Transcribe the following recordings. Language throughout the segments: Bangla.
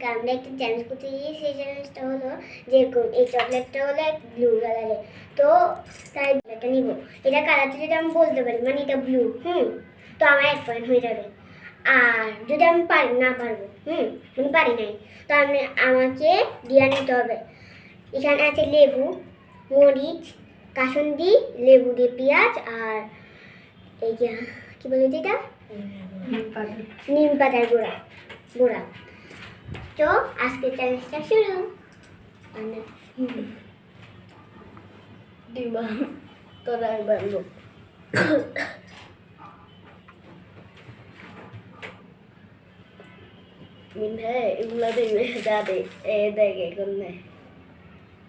আজকে আমরা একটা চ্যালেঞ্জ করতে গিয়ে সেই চ্যালেঞ্জটা হলো যেরকম এই চকলেটটা হলো ব্লু কালারের, তো তাই এটা নিব। এটা কালারটা যদি আমি বলতে পারি মানে এটা ব্লু, তো আমার 1 পয়েন্ট হয়ে যাবে। আর যদি আমি না পারবো মানে পারি নাই, তাহলে আমাকে দিয়া নিতে হবে। এখানে আছে লেবু, মরিচ, কাসুন্দি, লেবু দিয়ে পেঁয়াজ, আর এই যে কি বলে যেটা নিম পাতার গুঁড়া। তো আজকে চ্যালেঞ্জটা শুরু। দিবা তোরা একবার লোক মিনে এগুলা দিবে দাদে এ দেখে করলে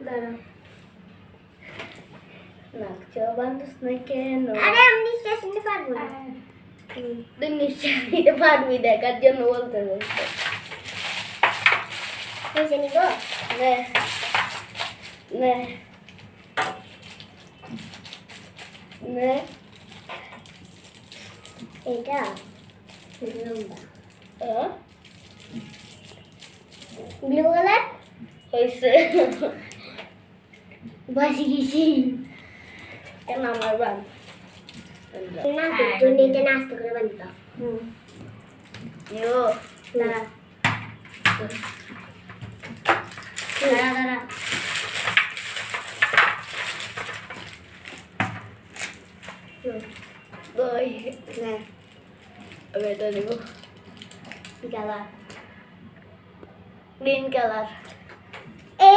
দাঁড়া, নাকচো বান্ধস না কেন আরে আমি নিশ্চয় শুনতে পারবো না। তুই নিশ্চয়ই পারবি দেখার জন্য বলতে বলতে বুঝে নিব। নে নে নে এটা লম্বা ব্লু কালার হয়েছে বাসি গেছি কেন আমার বান না, তুই নিতে না আস্তে করে বানতে। ইয়ো দাঁড়া দাঁড়া দাঁড়া, ওই না আমি এটা নিব কালার গ্রিন কালার এ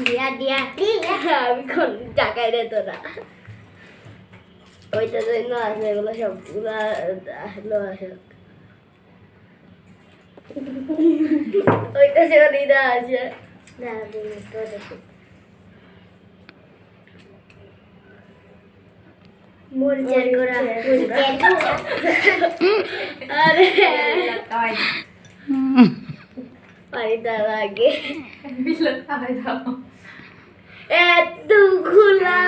দিয়া দিয়া দিয়া আমি কোন টাকায় রে তোরা ওইটা জন্য আছে এগুলো সবগুলা আসলো আসে ওইটা শরীরা আছে দাঁড়া দিন তো দেখি মরিচের গুঁড়া আরে পানি তার আগে এতগুলা